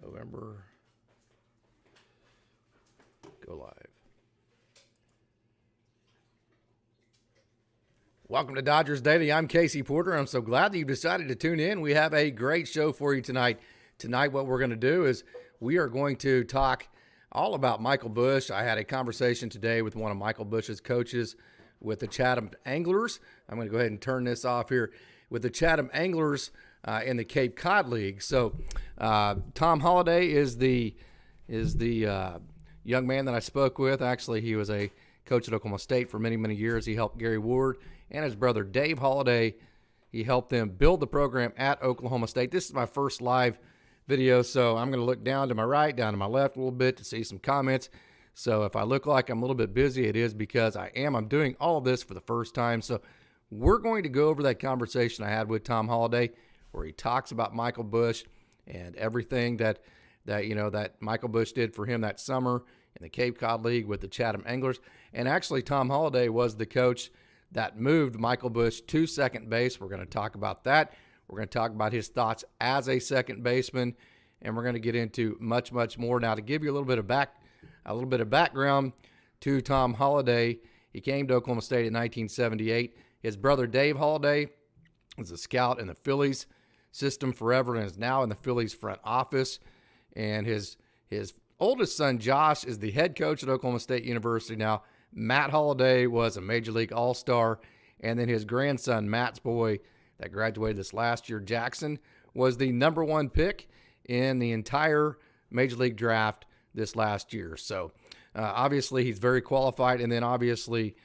November. Go live. Welcome to Dodgers Daily. I'm Casey Porter. I'm so glad that you decided to tune in. We have a great show for you tonight. Tonight, what we're going to do is we are going to talk all about Michael Busch. I had a conversation today with one of Michael Busch's coaches with the Chatham Anglers. I'm going to go ahead and turn this off here with the Chatham Anglers in the Cape Cod League. So Tom Holliday is the young man that I spoke with. Actually, he was a coach at Oklahoma State for many, many years. He helped Gary Ward and his brother Dave Holliday. He helped them build the program at Oklahoma State. This is my first live video, so I'm going to look down to my right, down to my left a little bit to see some comments. So if I look like I'm a little bit busy, it is because I'm doing all of this for the first time. So we're going to go over that conversation I had with Tom Holliday, where he talks about Michael Busch and everything that Michael Busch did for him that summer in the Cape Cod League with the Chatham Anglers. And actually, Tom Holliday was the coach that moved Michael Busch to second base. We're going to talk about that. We're going to talk about his thoughts as a second baseman, and we're going to get into much, much more. Now, to give you a little bit of background to Tom Holliday, he came to Oklahoma State in 1978. His brother Dave Holliday was a scout in the Phillies system forever and is now in the Phillies front office. And his oldest son, Josh, is the head coach at Oklahoma State University now. Matt Holliday was a Major League All-Star. And then his grandson, Matt's boy, that graduated this last year, Jackson, was the number one pick in the entire Major League draft this last year. So obviously he's very qualified. And then obviously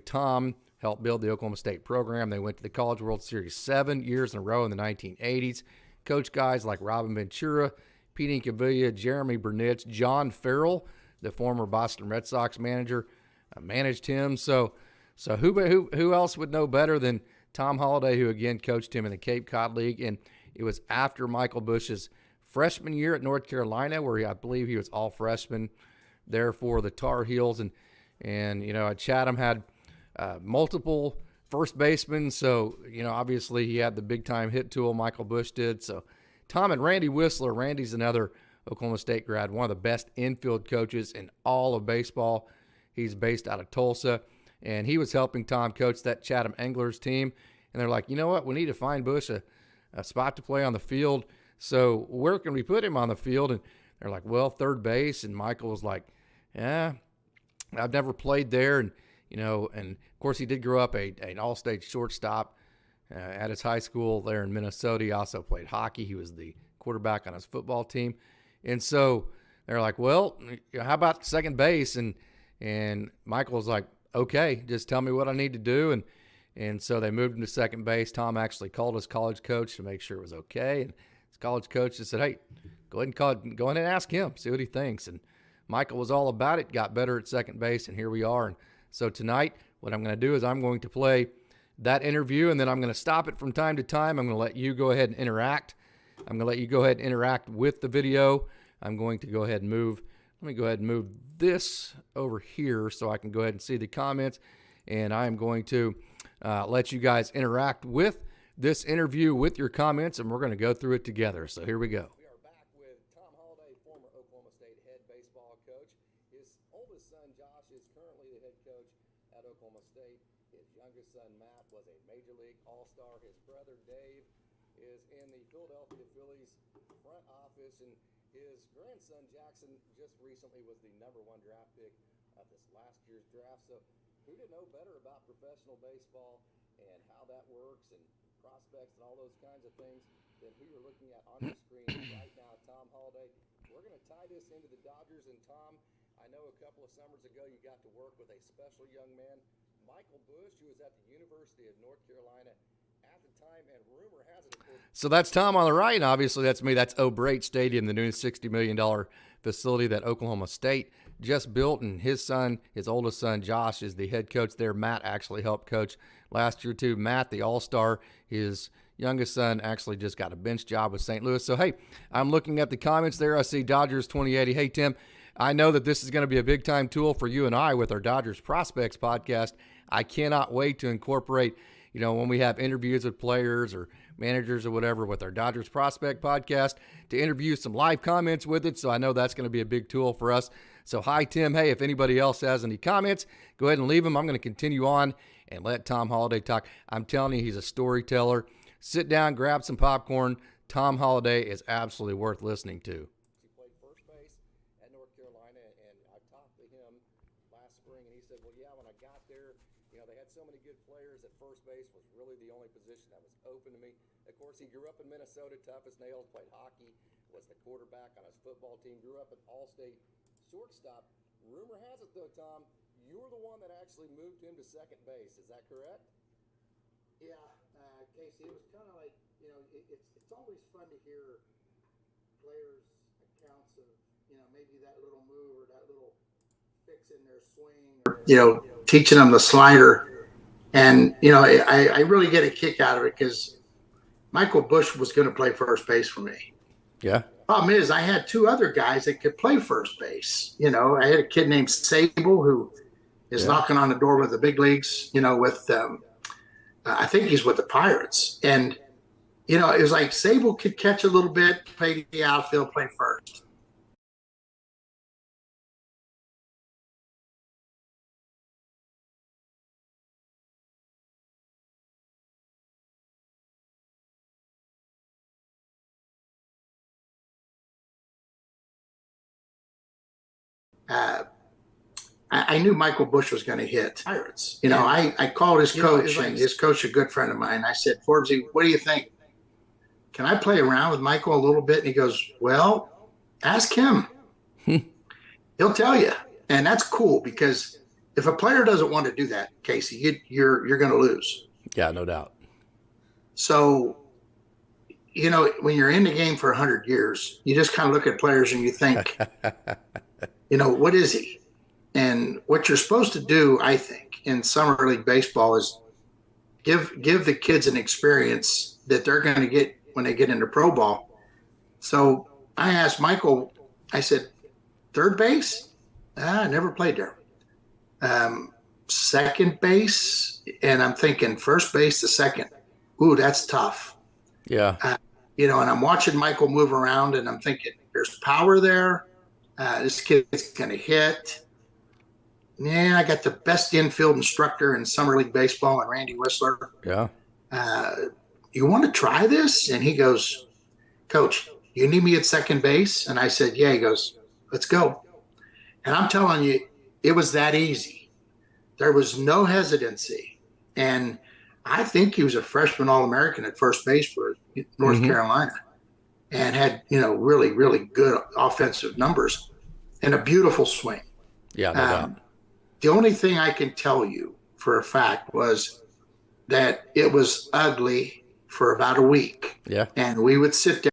Tom helped build the Oklahoma State program. They went to the College World Series 7 years in a row in the 1980s. Coach guys like Robin Ventura, Pete Incavilla, Jeremy Burnitz, John Farrell, the former Boston Red Sox manager, managed him. So who else would know better than Tom Holliday, who again coached him in the Cape Cod League? And it was after Michael Busch's freshman year at North Carolina, where I believe he was all freshman there for the Tar Heels. And at Chatham had multiple first basemen. So, obviously he had the big time hit tool, Michael Busch did. So Tom and Randy Whistler. Randy's another Oklahoma State grad, one of the best infield coaches in all of baseball. He's based out of Tulsa, and he was helping Tom coach that Chatham Anglers team. And they're like, you know what? We need to find Busch a spot to play on the field. So where can we put him on the field? And they're like, well, third base. And Michael was like, yeah, I've never played there. And of course he did grow up an all-state shortstop at his high school there in Minnesota. He also played hockey. He was the quarterback on his football team. And so they're like, well, how about second base? And Michael was like, okay, just tell me what I need to do. And so they moved him to second base. Tom actually called his college coach to make sure it was okay. And his college coach just said, hey, go ahead and ask him, see what he thinks. And Michael was all about it, got better at second base, and here we are. And so tonight, what I'm going to do is I'm going to play that interview, and then I'm going to stop it from time to time. I'm going to let you go ahead and interact. I'm going to let you go ahead and interact with the video. I'm going to go ahead and move. Let me go ahead and move this over here so I can go ahead and see the comments. And I am going to let you guys interact with this interview with your comments, and we're going to go through it together. So here we go. We are back with Tom Holliday, former Oklahoma State head baseball coach. His oldest son, Josh, is currently the head coach at Oklahoma State. His youngest son, Matt, was a Major League All-Star. His brother, Dave, is in the Philadelphia Phillies front office, and his grandson, Jackson, just recently was the number one draft pick of this last year's draft. So who to know better about professional baseball and how that works and prospects and all those kinds of things than who you're looking at on the screen right now, Tom Holliday. We're going to tie this into the Dodgers. And Tom, I know a couple of summers ago you got to work with a special young man, Michael Busch, who was at the University of North Carolina at the time, and rumor has it. So that's Tom on the right, and obviously that's me. That's O'Brate Stadium, the new $60 million facility that Oklahoma State just built, and his oldest son, Josh, is the head coach there. Matt actually helped coach last year too. Matt, the All-Star, his youngest son actually just got a bench job with St. Louis. So, hey, I'm looking at the comments there. I see Dodgers 2080. Hey, Tim, I know that this is going to be a big-time tool for you and I with our Dodgers Prospects podcast. I cannot wait to incorporate, when we have interviews with players or managers or whatever with our Dodgers Prospect podcast to interview some live comments with it. So I know that's going to be a big tool for us. So hi, Tim. Hey, if anybody else has any comments, go ahead and leave them. I'm going to continue on and let Tom Holliday talk. I'm telling you, he's a storyteller. Sit down, grab some popcorn. Tom Holliday is absolutely worth listening to. He played first base at North Carolina, and I talked to him last spring, and he said, well, yeah, when I got there, they had so many good players that first base was really the only position that was open to me. Of course, he grew up in Minnesota, tough as nails, played hockey, was the quarterback on his football team, grew up at All-State shortstop. Rumor has it, though, Tom, you were the one that actually moved him to second base. Is that correct? Yeah, Casey, it was kind of like, it's always fun to hear players' accounts of, maybe that little move or that little fix in their swing. Or, teaching them the slider. And, I really get a kick out of it because Michael Busch was going to play first base for me. Yeah. Problem is, I had two other guys that could play first base. I had a kid named Sable who is knocking on the door with the big leagues, with I think he's with the Pirates. And, it was like Sable could catch a little bit, play the outfield, play first. I knew Michael Busch was going to hit Pirates. I called his coach, and his coach, a good friend of mine. I said, Forbesy, what do you think? Can I play around with Michael a little bit? And he goes, well, ask him. He'll tell you. And that's cool because if a player doesn't want to do that, Casey, you're going to lose. Yeah, no doubt. So, when you're in the game for 100 years, you just kind of look at players and you think, what is he? And what you're supposed to do, I think, in summer league baseball is give the kids an experience that they're going to get when they get into pro ball. So I asked Michael, I said, third base? I never played there. Second base? And I'm thinking first base to second. Ooh, that's tough. Yeah. And I'm watching Michael move around and I'm thinking there's power there. This kid's going to hit. Yeah, I got the best infield instructor in summer league baseball, and Randy Whistler. Yeah. You want to try this? And he goes, Coach, you need me at second base? And I said, yeah. He goes, let's go. And I'm telling you, it was that easy. There was no hesitancy. And I think he was a freshman All-American at first base for North Carolina and had, really, really good offensive numbers and a beautiful swing. Yeah, no doubt. The only thing I can tell you for a fact was that it was ugly for about a week. Yeah. And we would sit there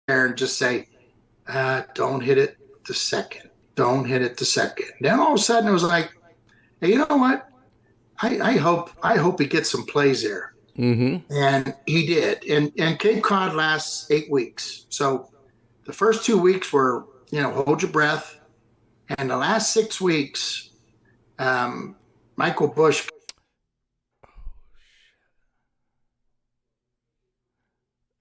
and just say, don't hit it to second. Don't hit it to second. Then all of a sudden it was like, hey, you know what? I hope he gets some plays there. Mm-hmm. And he did. And Cape Cod lasts 8 weeks. So the first 2 weeks were, hold your breath. And the last 6 weeks, Michael Busch.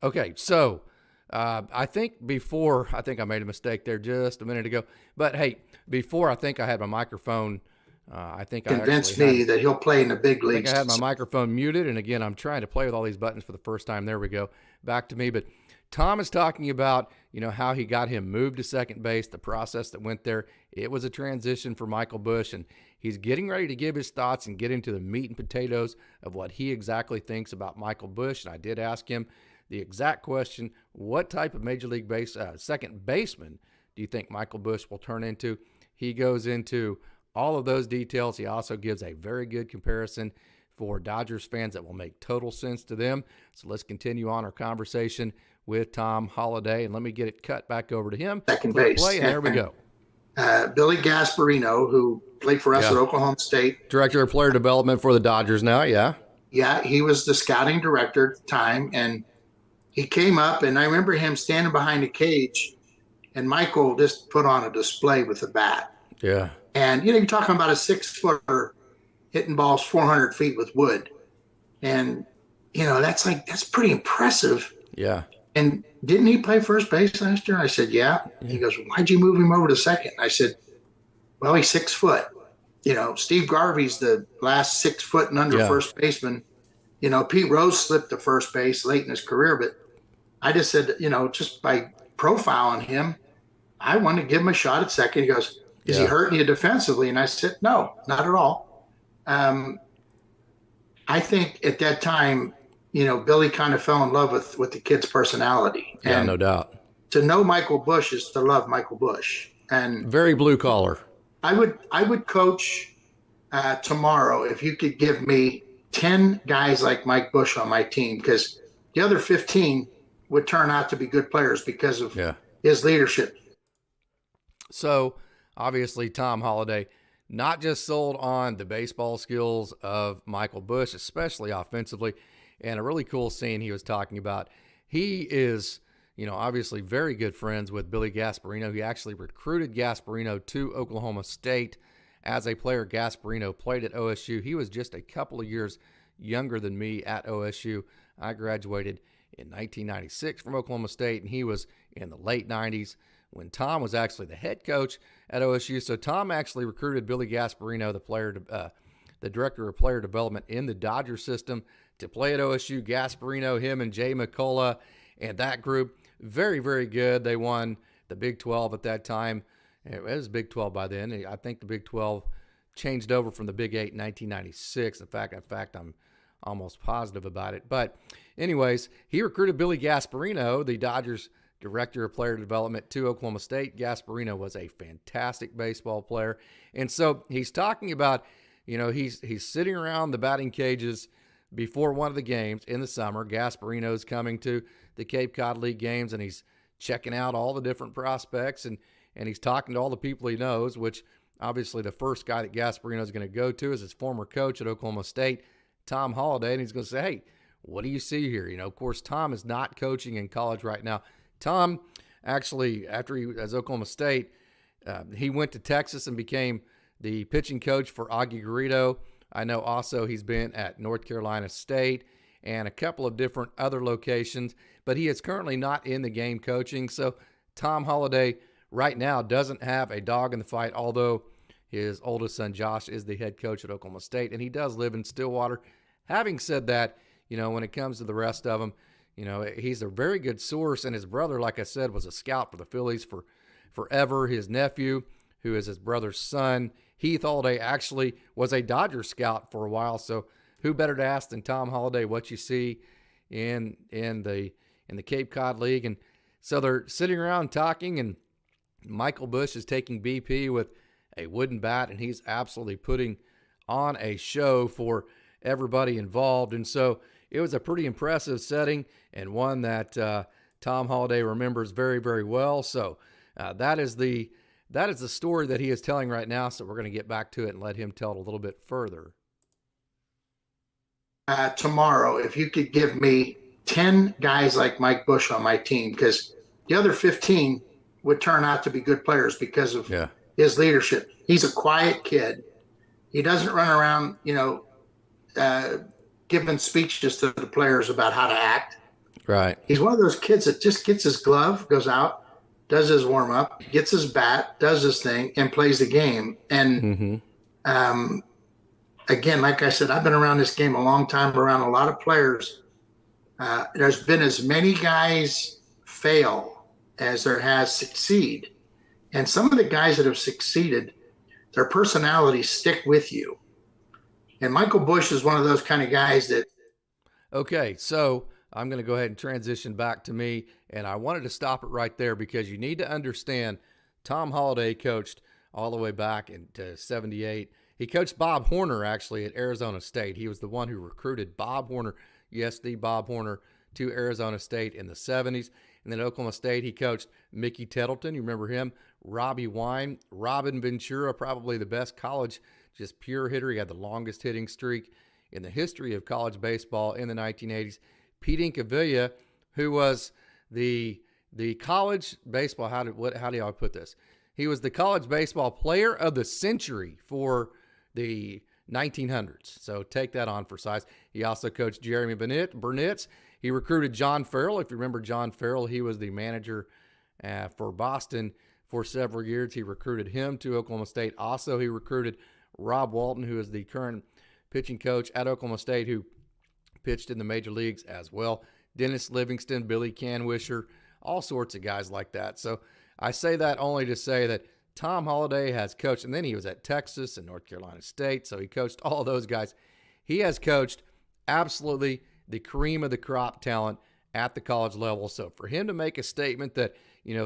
Okay, so I think I made a mistake there just a minute ago. But hey, before I think I had my microphone. I think convinced me that he'll play in the big leagues. I think I had my microphone muted, and again, I'm trying to play with all these buttons for the first time. There we go. Back to me. But Tom is talking about, how he got him moved to second base, the process that went there. It was a transition for Michael Busch, and he's getting ready to give his thoughts and get into the meat and potatoes of what he exactly thinks about Michael Busch. And I did ask him the exact question, what type of Major League second baseman do you think Michael Busch will turn into? He goes into all of those details. He also gives a very good comparison for Dodgers fans that will make total sense to them. So let's continue on our conversation with Tom Holliday, and let me get it cut back over to him. Second base. Play, and there we go. Billy Gasparino, who played for us at Oklahoma State. Director of Player Development for the Dodgers now, yeah. Yeah, he was the scouting director at the time, and he came up, and I remember him standing behind a cage, and Michael just put on a display with the bat. Yeah. And, you're talking about a 6-footer hitting balls 400 feet with wood. And, that's pretty impressive. Yeah. And didn't he play first base last year? I said, yeah. He goes, why'd you move him over to second? I said, well, he's 6 foot. Steve Garvey's the last 6 foot and under first baseman. Pete Rose slipped to first base late in his career, but I just said, just by profiling him, I wanted to give him a shot at second. He goes, is he hurting you defensively? And I said, no, not at all. I think at that time, Billy kind of fell in love with the kid's personality. Yeah, and no doubt. To know Michael Busch is to love Michael Busch. And very blue collar. I would coach tomorrow if you could give me 10 guys like Mike Busch on my team, because the other 15 would turn out to be good players because of his leadership. So obviously Tom Holliday not just sold on the baseball skills of Michael Busch, especially offensively, and a really cool scene he was talking about. He is, obviously very good friends with Billy Gasparino. He actually recruited Gasparino to Oklahoma State as a player. Gasparino played at OSU. He was just a couple of years younger than me at OSU. I graduated in 1996 from Oklahoma State, and he was in the late 90s when Tom was actually the head coach at OSU. So Tom actually recruited Billy Gasparino, the director of player development in the Dodger system, to play at OSU. Gasparino, him and Jay McCullough and that group, very, very good. They won the Big 12 at that time. It was Big 12 by then. I think the Big 12 changed over from the Big 8 in 1996. In fact, I'm almost positive about it. But anyways, he recruited Billy Gasparino, the Dodgers director of player development, to Oklahoma State. Gasparino was a fantastic baseball player. And so he's talking about, he's sitting around the batting cages before one of the games in the summer. Gasparino's coming to the Cape Cod League games, and he's checking out all the different prospects, and he's talking to all the people he knows, which obviously the first guy that Gasparino is going to go to is his former coach at Oklahoma State, Tom Holliday, and he's going to say, hey, what do you see here? Of course, Tom is not coaching in college right now. Tom, actually, after he was at Oklahoma State, he went to Texas and became the pitching coach for Augie Garrido. I know also he's been at North Carolina State and a couple of different other locations, but he is currently not in the game coaching. So Tom Holliday right now doesn't have a dog in the fight, although his oldest son Josh is the head coach at Oklahoma State, and he does live in Stillwater. Having said that, when it comes to the rest of them, he's a very good source, and his brother, like I said, was a scout for the Phillies for forever. His nephew, who is his brother's son, Heath Holliday, actually was a Dodger scout for a while. So who better to ask than Tom Holliday what you see in the Cape Cod League? And so they're sitting around talking, and Michael Busch is taking BP with a wooden bat, and he's absolutely putting on a show for everybody involved. And so it was a pretty impressive setting, and one that Tom Holliday remembers very, very well. So that is the story that he is telling right now. So we're going to get back to it and let him tell it a little bit further. Tomorrow, if you could give me 10 guys like Mike Busch on my team, because the other 15 would turn out to be good players because of his leadership. He's a quiet kid. He doesn't run around, giving speeches to the players about how to act. Right. He's one of those kids that just gets his glove, goes out, does his warm up, gets his bat, does his thing, and plays the game. And again, like I said, I've been around this game a long time, around a lot of players. There's been as many guys fail as there has succeed. And some of the guys that have succeeded, their personalities stick with you. And Michael Busch is one of those kind of guys that. Okay, so I'm going to go ahead and transition back to me, and I wanted to stop it right there because you need to understand Tom Holliday coached all the way back into 78. He coached Bob Horner, actually, at Arizona State. He was the one who recruited Bob Horner, yes, the Bob Horner, to Arizona State in the 70s. And then at Oklahoma State, he coached Mickey Tettleton. You remember him? Robbie Wine, Robin Ventura, probably the best college, just pure hitter. He had the longest hitting streak in the history of college baseball in the 1980s. Pete Incaviglia, who was the college baseball, how do I put this? He was the college baseball player of the century for the 1900s. So take that on for size. He also coached Jeremy Burnitz. He recruited John Farrell. If you remember John Farrell, he was the manager for Boston for several years. He recruited him to Oklahoma State. Also, he recruited Rob Walton, who is the current pitching coach at Oklahoma State, who pitched in the major leagues as well. Dennis Livingston, Billy Canwisher, all sorts of guys like that. So I say that only to say that Tom Holliday has coached, and then he was at Texas and North Carolina State, so he coached all of those guys. He has coached absolutely the cream of the crop talent at the college level. So for him to make a statement that,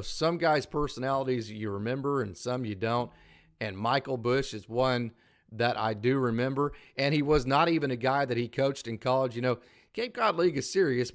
some guys' personalities you remember and some you don't, and Michael Busch is one that I do remember, and he was not even a guy that he coached in college. Cape Cod League is serious,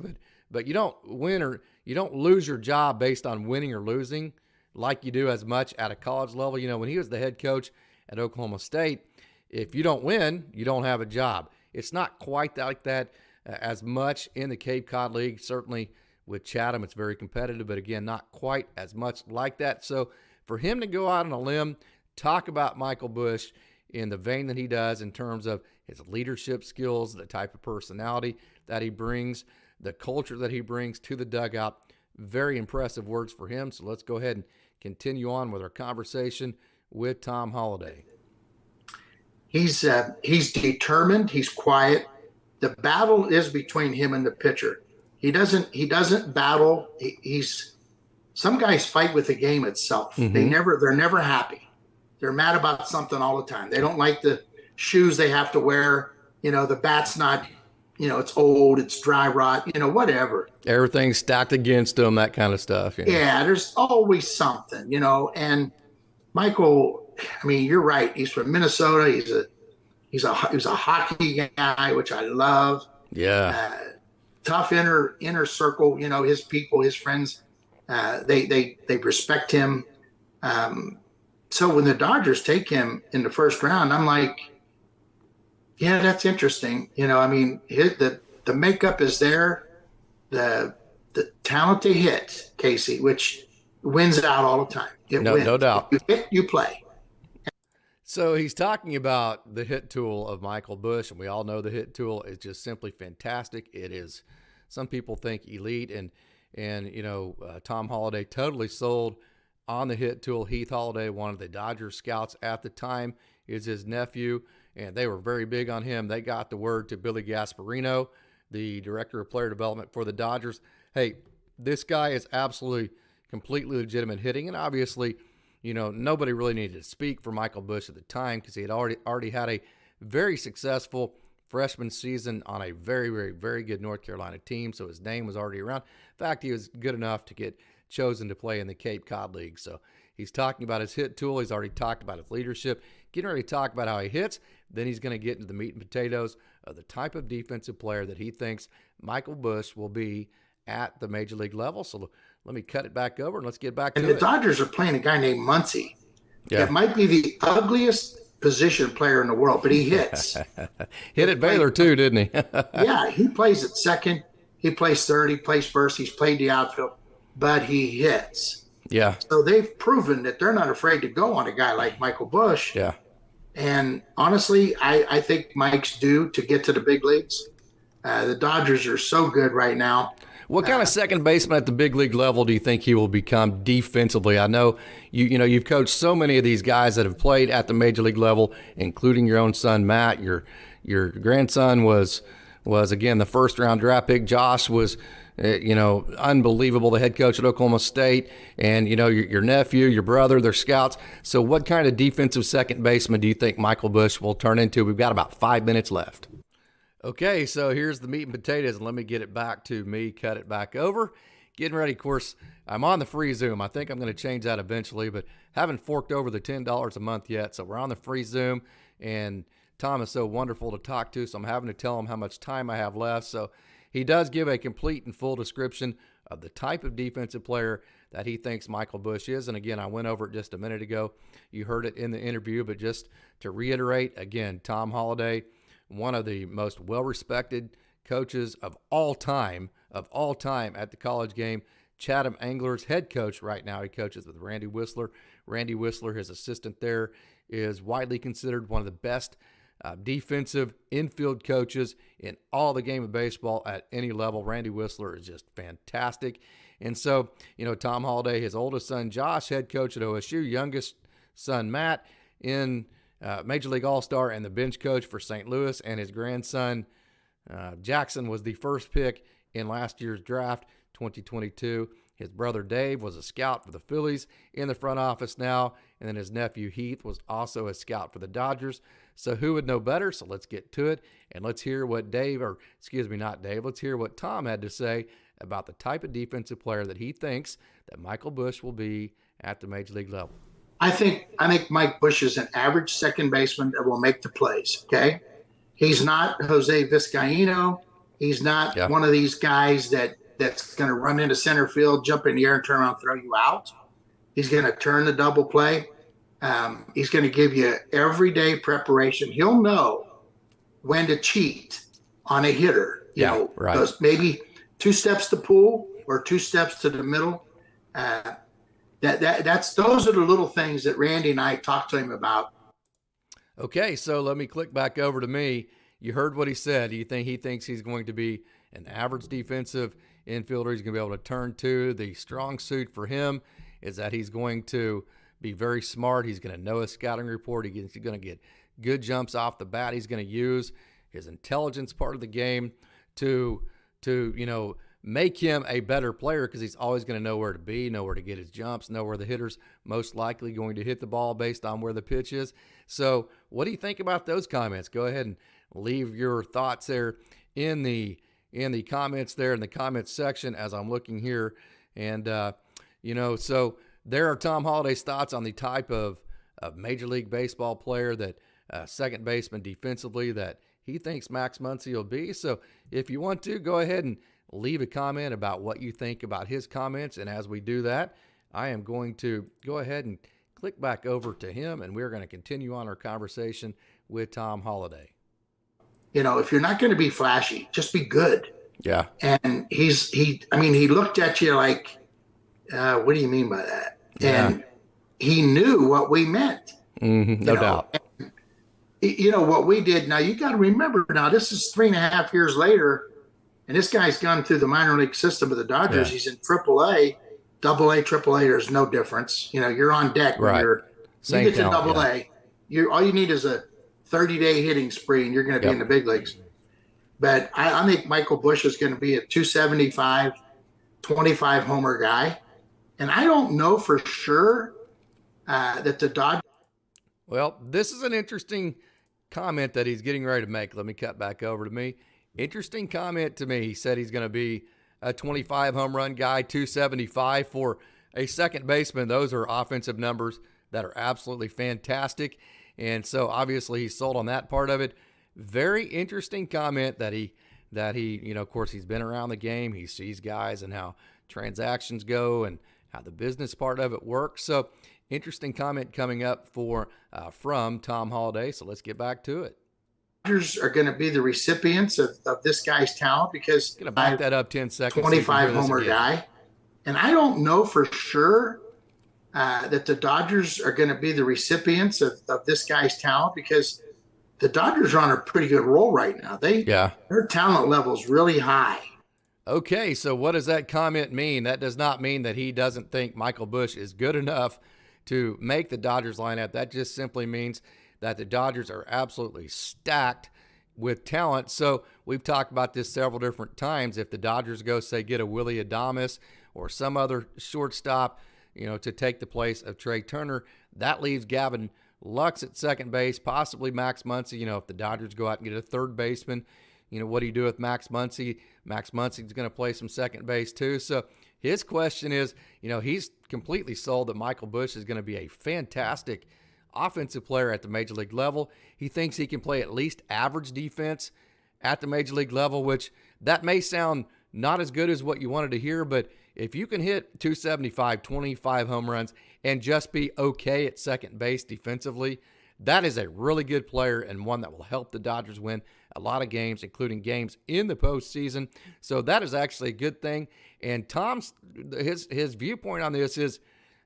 but you don't win or you don't lose your job based on winning or losing like you do as much at a college level. When he was the head coach at Oklahoma State, if you don't win, you don't have a job. It's not quite like that as much in the Cape Cod League. Certainly with Chatham, it's very competitive, but again, not quite as much like that. So for him to go out on a limb, talk about Michael Busch in the vein that he does in terms of his leadership skills, the type of personality that he brings, the culture that he brings to the dugout, very impressive words for him. So let's go ahead and continue on with our conversation with Tom Holliday. He's determined. He's quiet. The battle is between him and the pitcher. He doesn't battle. Some guys fight with the game itself. Mm-hmm. They're never happy. They're mad about something all the time. They don't like the shoes they have to wear. The bat's not, it's old, it's dry rot, whatever. Everything's stacked against them, that kind of stuff. Yeah, there's always something, and Michael, you're right. He's from Minnesota. He was a hockey guy, which I love. Yeah. Tough inner circle, his people, his friends, they respect him. So when the Dodgers take him in the first round, I'm like, yeah, that's interesting. The makeup is there, the talent to hit, Casey, which wins out all the time. No doubt. You hit, you play. So he's talking about the hit tool of Michael Busch, and we all know the hit tool is just simply fantastic. It is, some people think, elite, and Tom Holliday totally sold on the hit tool. Heath Holliday, one of the Dodgers scouts at the time, is his nephew, and they were very big on him. They got the word to Billy Gasparino, the director of player development for the Dodgers. Hey, this guy is absolutely, completely legitimate hitting, and obviously, nobody really needed to speak for Michael Busch at the time because he had already had a very successful freshman season on a very, very, very good North Carolina team, so his name was already around. In fact, he was good enough to get chosen to play in the Cape Cod League. So he's talking about his hit tool. He's already talked about his leadership, getting ready to talk about how he hits. Then he's going to get into the meat and potatoes of the type of defensive player that he thinks Michael Busch will be at the major league level. So let me cut it back over and let's get back to it. And the Dodgers are playing a guy named Muncy. Yeah. It might be the ugliest position player in the world, but he hits. Hit at Baylor too, didn't he? Yeah, he plays at second. He plays third. He plays first. He's played the outfield, but he hits. Yeah. So they've proven that they're not afraid to go on a guy like Michael Busch. Yeah. And honestly, I think Mike's due to get to the big leagues. The Dodgers are so good right now. What kind of second baseman at the big league level do you think he will become defensively? I know you've coached so many of these guys that have played at the major league level, including your own son Matt. Your grandson was was, again, the first-round draft pick. Josh was, unbelievable, the head coach at Oklahoma State. And, your nephew, your brother, they're scouts. So what kind of defensive second baseman do you think Michael Busch will turn into? We've got about 5 minutes left. Okay, so here's the meat and potatoes, and let me get it back to me, cut it back over. Getting ready, of course, I'm on the free Zoom. I think I'm going to change that eventually, but haven't forked over the $10 a month yet. So we're on the free Zoom, and Tom is so wonderful to talk to, so I'm having to tell him how much time I have left. So he does give a complete and full description of the type of defensive player that he thinks Michael Busch is. And again, I went over it just a minute ago. You heard it in the interview, but just to reiterate, again, Tom Holliday, one of the most well-respected coaches of all time at the college game. Chatham Anglers head coach right now. He coaches with Randy Whistler. Randy Whistler, his assistant there, is widely considered one of the best defensive infield coaches in all the game of baseball at any level. Randy Whistler is just fantastic. And so, Tom Holliday, his oldest son, Josh, head coach at OSU, youngest son, Matt, in Major League All-Star and the bench coach for St. Louis, and his grandson, Jackson, was the first pick in last year's draft, 2022. His brother Dave was a scout for the Phillies in the front office now, and then his nephew Heath was also a scout for the Dodgers. So who would know better? So let's get to it, and let's hear what let's hear what Tom had to say about the type of defensive player that he thinks that Michael Busch will be at the Major League level. I think Mike Busch is an average second baseman that will make the plays, okay? He's not Jose Vizcaíno. He's not one of these guys that's going to run into center field, jump in the air, and turn around and throw you out. He's going to turn the double play. He's going to give you everyday preparation. He'll know when to cheat on a hitter. Right. Those maybe 2 steps to pull or 2 steps to the middle. Those are the little things that Randy and I talked to him about. Okay, so let me click back over to me. You heard what he said. Do you think he thinks he's going to be an average defensive infielder? He's going to be able to turn to. The strong suit for him is that he's going to be very smart. He's going to know his scouting report. He's going to get good jumps off the bat. He's going to use his intelligence part of the game to make him a better player, because he's always going to know where to be, know where to get his jumps, know where the hitter's most likely going to hit the ball based on where the pitch is. So what do you think about those comments? Go ahead and leave your thoughts there in the comments there in the comments section as I'm looking here. And, so there are Tom Holliday's thoughts on the type of Major League Baseball player that second baseman defensively that he thinks Max Muncy will be. So if you want to, go ahead and leave a comment about what you think about his comments. And as we do that, I am going to go ahead and click back over to him, and we're going to continue on our conversation with Tom Holliday. If you're not going to be flashy, just be good. Yeah. And he looked at you like, what do you mean by that? Yeah. And he knew what we meant. Mm-hmm, no doubt. And, what we did. Now, you got to remember, now this is 3.5 years later, and this guy's gone through the minor league system of the Dodgers. Yeah. He's in AAA, AA, AAA. There's no difference. You're on deck when you get to AA. All you need is a 30-day hitting spree, and you're going to be in the big leagues. But I think Michael Busch is going to be a 275, 25 homer guy. And I don't know for sure that the Dodgers. Well, this is an interesting comment that he's getting ready to make. Let me cut back over to me. Interesting comment to me. He said he's going to be a 25 home run guy, 275 for a second baseman. Those are offensive numbers that are absolutely fantastic. And so obviously he's sold on that part of it. Very interesting comment that he, of course, he's been around the game. He sees guys and how transactions go and how the business part of it works. So interesting comment coming up from Tom Holliday. So let's get back to it. Dodgers are going to be the recipients of this guy's talent because going to back that up 10 seconds. 25 homer guy. And I don't know for sure that the Dodgers are going to be the recipients of this guy's talent because the Dodgers are on a pretty good roll right now. Their talent level is really high. Okay, so what does that comment mean? That does not mean that he doesn't think Michael Busch is good enough to make the Dodgers lineup. That just simply means that the Dodgers are absolutely stacked with talent. So we've talked about this several different times. If the Dodgers go, say, get a Willie Adames or some other shortstop, to take the place of Trey Turner, that leaves Gavin Lux at second base, possibly Max Muncy. If the Dodgers go out and get a third baseman, what do you do with Max Muncy? Max Muncy's going to play some second base too. So his question is, he's completely sold that Michael Busch is going to be a fantastic offensive player at the major league level. He thinks he can play at least average defense at the major league level, which that may sound not as good as what you wanted to hear, but if you can hit 275, 25 home runs, and just be okay at second base defensively, that is a really good player and one that will help the Dodgers win a lot of games, including games in the postseason. So that is actually a good thing. And Tom's his viewpoint on this is,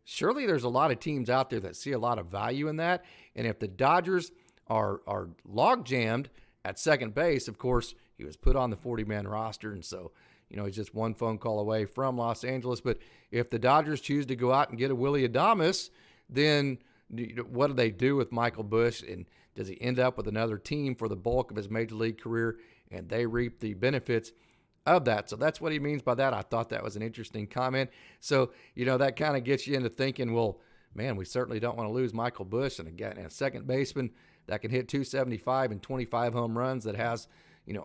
surely there's a lot of teams out there that see a lot of value in that. And if the Dodgers are log jammed at second base, of course, he was put on the 40-man roster, and so he's just one phone call away from Los Angeles. But if the Dodgers choose to go out and get a Willie Adames, then what do they do with Michael Busch? And does he end up with another team for the bulk of his major league career, and they reap the benefits of that? So that's what he means by that. I thought that was an interesting comment. So, that kind of gets you into thinking, well, man, we certainly don't want to lose Michael Busch and a second baseman that can hit 275 and 25 home runs, that has,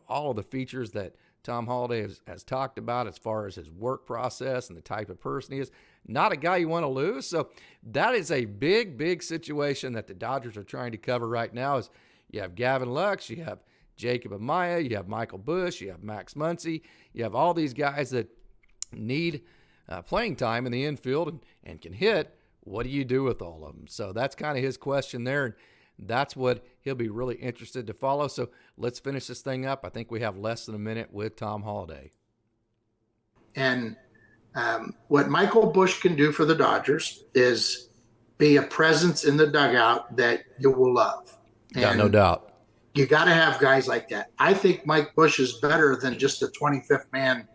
all of the features that Tom Holliday has talked about as far as his work process and the type of person he is. Not a guy you want to lose. So that is a big, big situation that the Dodgers are trying to cover right now. Is you have Gavin Lux, you have Jacob Amaya, you have Michael Busch, you have Max Muncy, you have all these guys that need playing time in the infield and can hit. What do you do with all of them? So that's kind of his question there. And that's what he'll be really interested to follow. So let's finish this thing up. I think we have less than a minute with Tom Holliday. And what Michael Busch can do for the Dodgers is be a presence in the dugout that you will love. Yeah, no doubt. You got to have guys like that. I think Mike Busch is better than just a 25th man,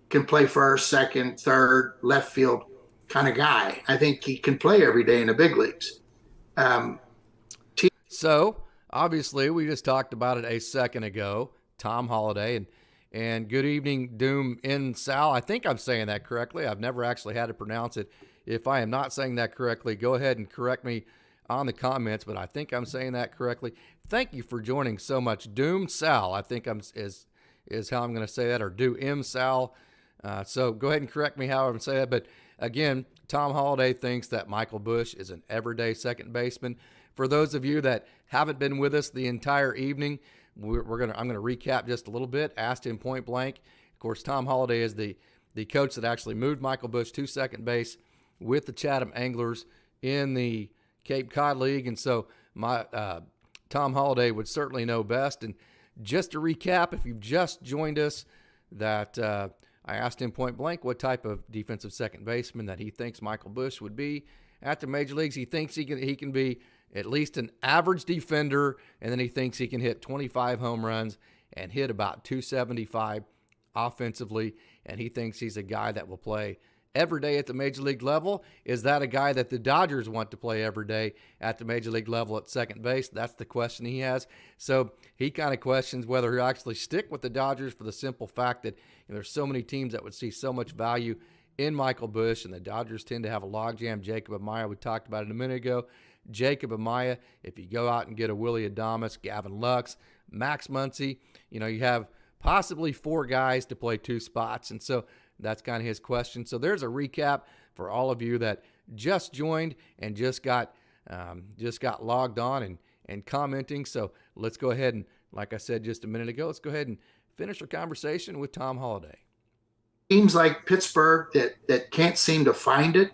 can play first, second, third, left field kind of guy. I think he can play every day in the big leagues. So obviously we just talked about it a second ago, Tom Holliday, and good evening, Doom in Sal. I think I'm saying that correctly. I've never actually had to pronounce it. If I am not saying that correctly, go ahead and correct me on the comments, but I think I'm saying that correctly. Thank you for joining so much. Doom Sal, I think is how I'm going to say that, or Do M Sal. So go ahead and correct me how I'm saying that. But again, Tom Holliday thinks that Michael Busch is an everyday second baseman. For those of you that haven't been with us the entire evening, I'm going to recap just a little bit. Asked him point blank. Of course, Tom Holliday is the coach that actually moved Michael Busch to second base with the Chatham Anglers in the Cape Cod League, and so Tom Holliday would certainly know best. And just to recap, if you've just joined us, that I asked him point blank what type of defensive second baseman that he thinks Michael Busch would be at the major leagues. He thinks he can be at least an average defender, and then he thinks he can hit 25 home runs and hit about 275 offensively, and he thinks he's a guy that will play every day at the major league level. Is that a guy that the Dodgers want to play every day at the major league level at second base? That's the question he has. So he kind of questions whether he'll actually stick with the Dodgers for the simple fact that there's so many teams that would see so much value in Michael Busch, and the Dodgers tend to have a logjam. Jacob Amaya, we talked about it a minute ago. Jacob Amaya, if you go out and get a Willie Adames, Gavin Lux, Max Muncy, you have possibly four guys to play two spots. And so that's kind of his question. So there's a recap for all of you that just joined and just got logged on and commenting. So let's go ahead and, like I said just a minute ago, let's go ahead and finish our conversation with Tom Holliday. Teams like Pittsburgh that can't seem to find it.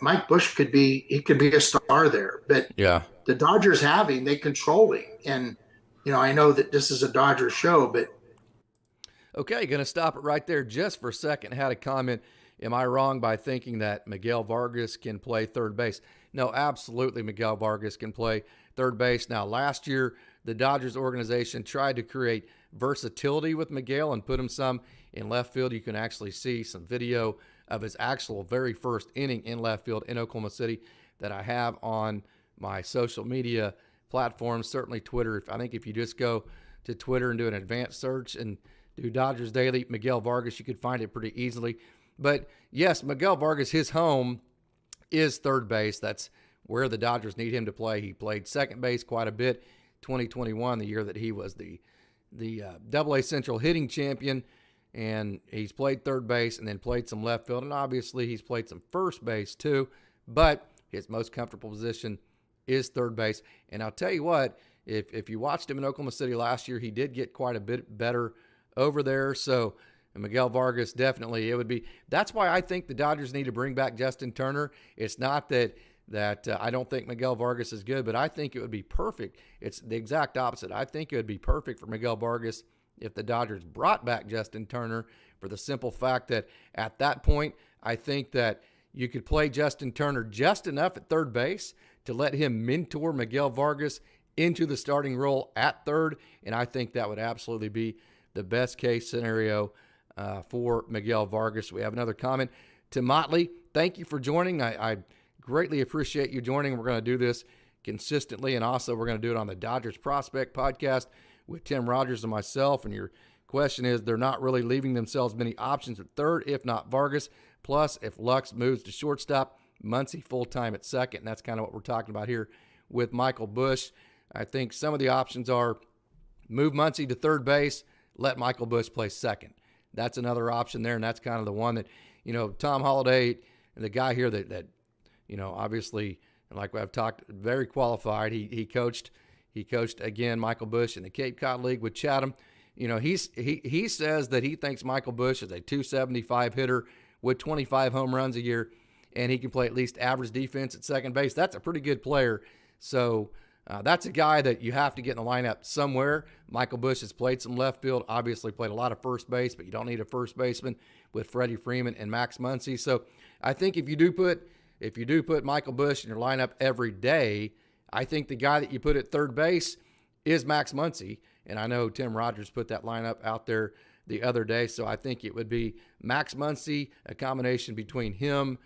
Mike Busch could be a star there, but yeah, the Dodgers have him, they control him. And, I know that this is a Dodgers show, but. Okay, going to stop it right there just for a second. Had a comment. Am I wrong by thinking that Miguel Vargas can play third base? No, absolutely Miguel Vargas can play third base. Now, last year, the Dodgers organization tried to create versatility with Miguel and put him some in left field. You can actually see some video of his actual very first inning in left field in Oklahoma City that I have on my social media platforms, certainly Twitter. I think if you just go to Twitter and do an advanced search and do Dodgers Daily, Miguel Vargas, you could find it pretty easily. But yes, Miguel Vargas, his home is third base. That's where the Dodgers need him to play. He played second base quite a bit, 2021, the year that he was the AA Central hitting champion, and he's played third base and then played some left field, and obviously he's played some first base too, but his most comfortable position is third base. And I'll tell you what, if you watched him in Oklahoma City last year, he did get quite a bit better over there. So Miguel Vargas, definitely, that's why I think the Dodgers need to bring back Justin Turner. It's not that I don't think Miguel Vargas is good, but I think it would be perfect. It's the exact opposite. I think it would be perfect for Miguel Vargas if the Dodgers brought back Justin Turner, for the simple fact that at that point, I think that you could play Justin Turner just enough at third base to let him mentor Miguel Vargas into the starting role at third, and I think that would absolutely be the best case scenario for Miguel Vargas. We have another comment. To Motley, thank you for joining. I greatly appreciate you joining. We're going to do this consistently, and also we're going to do it on the Dodgers Prospect Podcast with Tim Rogers and myself. And your question is, they're not really leaving themselves many options at third, if not Vargas. Plus, if Lux moves to shortstop, Muncy full-time at second. And that's kind of what we're talking about here with Michael Busch. I think some of the options are move Muncy to third base, let Michael Busch play second. That's another option there, and that's kind of the one that, Tom Holliday, the guy here that obviously, like I've talked, very qualified. He coached again Michael Busch in the Cape Cod League with Chatham. He says that he thinks Michael Busch is a 275 hitter with 25 home runs a year, and he can play at least average defense at second base. That's a pretty good player. So that's a guy that you have to get in the lineup somewhere. Michael Busch has played some left field, obviously played a lot of first base, but you don't need a first baseman with Freddie Freeman and Max Muncy. So I think if you do put Michael Busch in your lineup every day, I think the guy that you put at third base is Max Muncy. And I know Tim Rogers put that lineup out there the other day. So I think it would be Max Muncy, a combination between him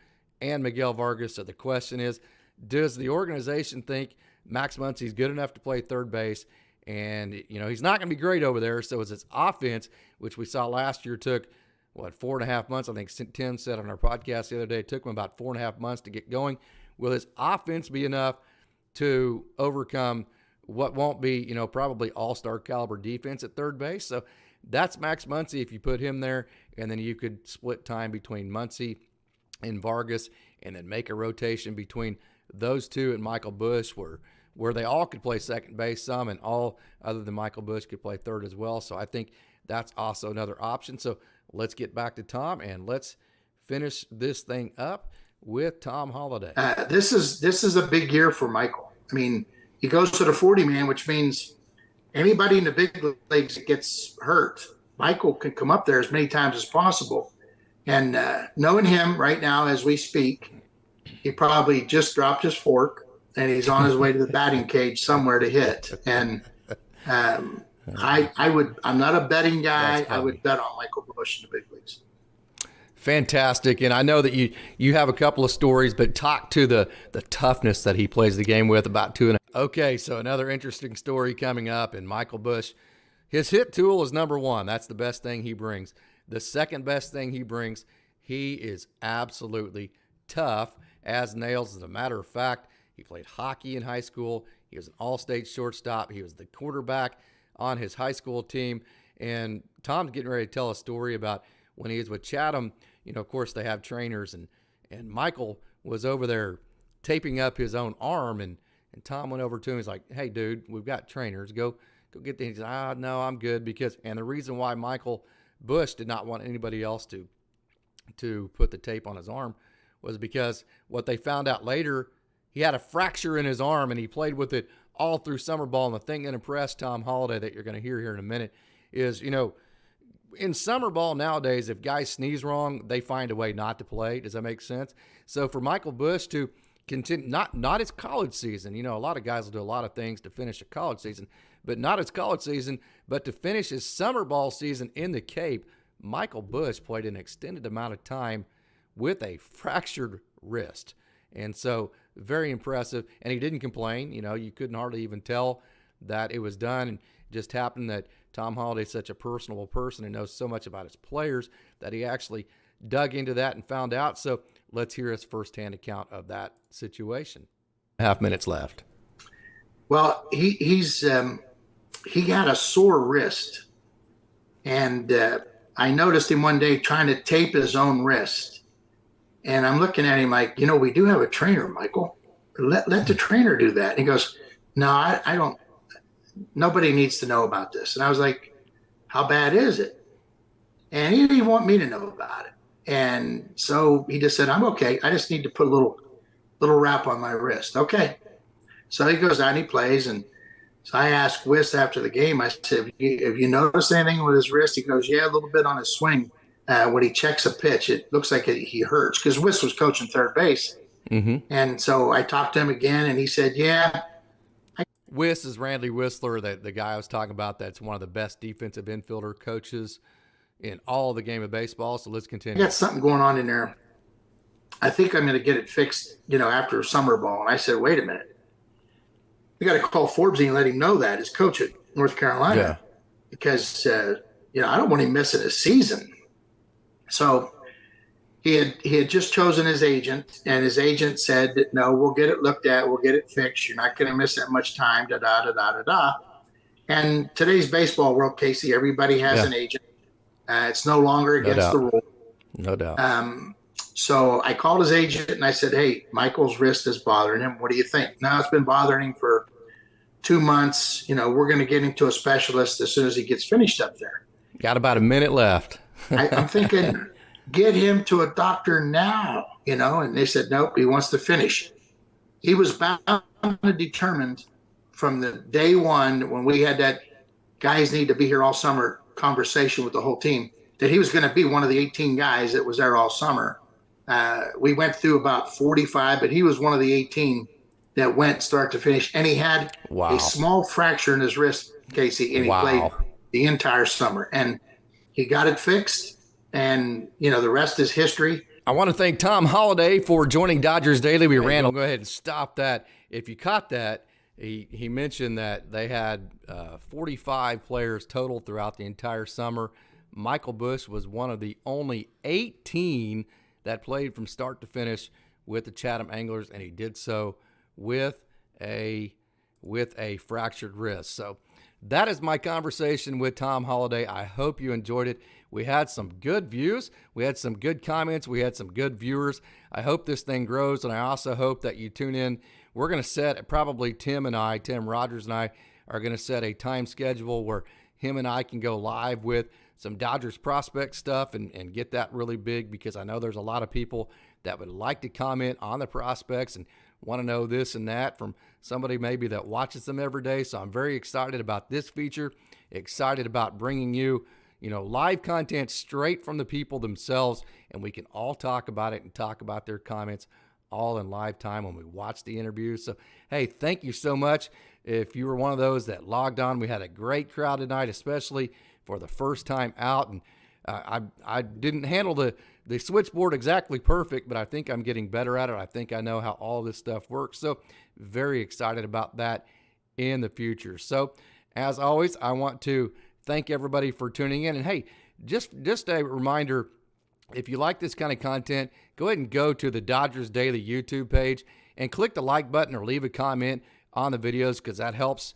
and Miguel Vargas. So the question is, does the organization think Max Muncy is good enough to play third base? And, he's not going to be great over there. So it's his offense, which we saw last year, took 4.5 months. I think Tim said on our podcast the other day, it took him about 4.5 months to get going. Will his offense be enough to overcome what won't be, probably all-star caliber defense at third base? So that's Max Muncy if you put him there, and then you could split time between Muncy and Vargas, and then make a rotation between those two and Michael Busch, where they all could play second base some, and all other than Michael Busch could play third as well. So I think that's also another option. So let's get back to Tom, and let's finish this thing up with Tom Holliday. This is a big year for Michael. I mean, he goes to the 40-man, which means anybody in the big leagues that gets hurt, Michael can come up there as many times as possible. And knowing him right now as we speak, he probably just dropped his fork and he's on his way to the batting cage somewhere to hit. And I'm not a betting guy. I would bet on Michael Busch in the big leagues. Fantastic. And I know that you have a couple of stories, but talk to the toughness that he plays the game with, about 2.5. Okay, so another interesting story coming up. And Michael Busch, his hit tool is number one. That's the best thing he brings. The second best thing he brings, he is absolutely tough as nails. As a matter of fact, he played hockey in high school. He was an all-state shortstop. He was the quarterback on his high school team. And Tom's getting ready to tell a story about when he was with Chatham. Of course, they have trainers, and Michael was over there taping up his own arm, and Tom went over to him. He's like, "Hey, dude, we've got trainers. Go get these." He said, "No, I'm good." And the reason why Michael Busch did not want anybody else to put the tape on his arm was because what they found out later, he had a fracture in his arm, and he played with it all through summer ball. And the thing that impressed Tom Holliday that you're going to hear here in a minute is, in summer ball nowadays, if guys sneeze wrong, they find a way not to play. Does that make sense? So for Michael Busch to continue, not his college season, a lot of guys will do a lot of things to finish a college season, but not his college season, but to finish his summer ball season in the Cape, Michael Busch played an extended amount of time with a fractured wrist. And so very impressive. And he didn't complain. You couldn't hardly even tell that it was done. And it just happened that Tom Holliday is such a personable person and knows so much about his players that he actually dug into that and found out. So let's hear his firsthand account of that situation. 5 minutes left. Well, he got a sore wrist, and I noticed him one day trying to tape his own wrist. And I'm looking at him like, we do have a trainer, Michael. Let the trainer do that. And he goes, no, I don't. Nobody needs to know about this. And I was like, how bad is it? And he didn't want me to know about it. And so he just said, I'm okay. I just need to put a little wrap on my wrist. Okay. So he goes out and he plays. And so I asked Wiss after the game, I said, have you noticed anything with his wrist? He goes, yeah, a little bit on his swing. When he checks a pitch, it looks like he hurts, because Wiss was coaching third base. Mm-hmm. And so I talked to him again, and he said, yeah. Wiss is Randy Whistler, the guy I was talking about. That's one of the best defensive infielder coaches in all of the game of baseball. So let's continue. I got something going on in there. I think I'm going to get it fixed, after summer ball. And I said, wait a minute. We got to call Forbesy and let him know that, his coach at North Carolina. Yeah. Because, I don't want him missing a season. So he had just chosen his agent, and his agent said that, no, we'll get it looked at. We'll get it fixed. You're not going to miss that much time, da-da-da-da-da-da. And today's baseball world, Casey, everybody has an agent. It's no longer against the rule. No doubt. So I called his agent, and I said, hey, Michael's wrist is bothering him. What do you think? No, it's been bothering him for 2 months. We're going to get him to a specialist as soon as he gets finished up there. Got about a minute left. I'm thinking, get him to a doctor now, and they said, nope, he wants to finish. He was bound and determined from the day one, when we had that guys need to be here all summer conversation with the whole team, that he was going to be one of the 18 guys that was there all summer. We went through about 45, but he was one of the 18 that went start to finish. And he had a small fracture in his wrist, Casey, and he played the entire summer. And he got it fixed, and, the rest is history. I want to thank Tom Holliday for joining Dodgers Daily. Go ahead and stop that. If you caught that, he mentioned that they had 45 players total throughout the entire summer. Michael Busch was one of the only 18 that played from start to finish with the Chatham Anglers, and he did so with a fractured wrist. So that is my conversation with Tom Holliday. I hope you enjoyed it. We had some good views. We had some good comments. We had some good viewers. I hope this thing grows, and I also hope that you tune in. We're going to set, probably Tim Rogers and I are going to set a time schedule where him and I can go live with some Dodgers prospect stuff and get that really big, because I know there's a lot of people that would like to comment on the prospects and want to know this and that from somebody maybe that watches them every day. So I'm very excited about this feature, excited about bringing you, live content straight from the people themselves, and we can all talk about it and talk about their comments all in live time when we watch the interviews. So, hey, thank you so much. If you were one of those that logged on, we had a great crowd tonight, especially for the first time out. And I didn't handle the switchboard exactly perfect, but I think I'm getting better at it. I think I know how all this stuff works. So very excited about that in the future. So as always, I want to thank everybody for tuning in. And hey, just a reminder, if you like this kind of content, go ahead and go to the Dodgers Daily YouTube page and click the like button or leave a comment on the videos, because that helps,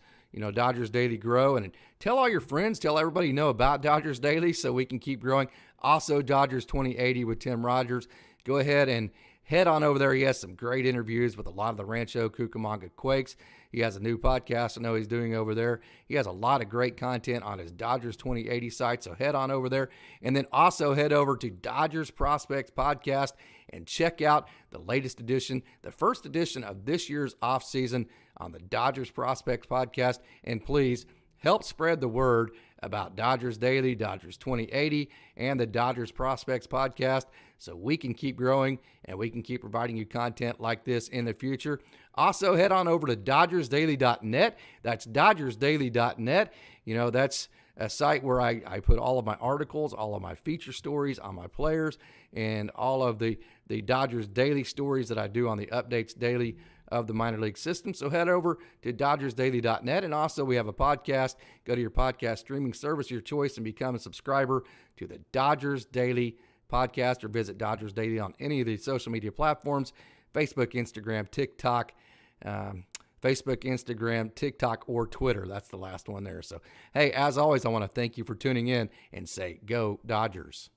Dodgers Daily grow. And tell all your friends, tell everybody you know about Dodgers Daily so we can keep growing. Also, Dodgers 2080 with Tim Rogers. Go ahead and head on over there. He has some great interviews with a lot of the Rancho Cucamonga Quakes. He has a new podcast I know he's doing over there. He has a lot of great content on his Dodgers 2080 site, so head on over there. And then also head over to Dodgers Prospects Podcast and check out the latest edition, the first edition of this year's offseason on the Dodgers Prospects Podcast. And please help spread the word about Dodgers Daily, Dodgers 2080, and the Dodgers Prospects Podcast so we can keep growing and we can keep providing you content like this in the future. Also, head on over to DodgersDaily.net. That's DodgersDaily.net. That's a site where I put all of my articles, all of my feature stories on my players, and all of the Dodgers daily stories that I do on the updates daily of the minor league system. So head over to DodgersDaily.net. And also we have a podcast. Go to your podcast streaming service of your choice and become a subscriber to the Dodgers Daily podcast, or visit Dodgers Daily on any of the social media platforms, Facebook, Instagram, TikTok, or Twitter. That's the last one there. So, hey, as always, I want to thank you for tuning in and say, go Dodgers.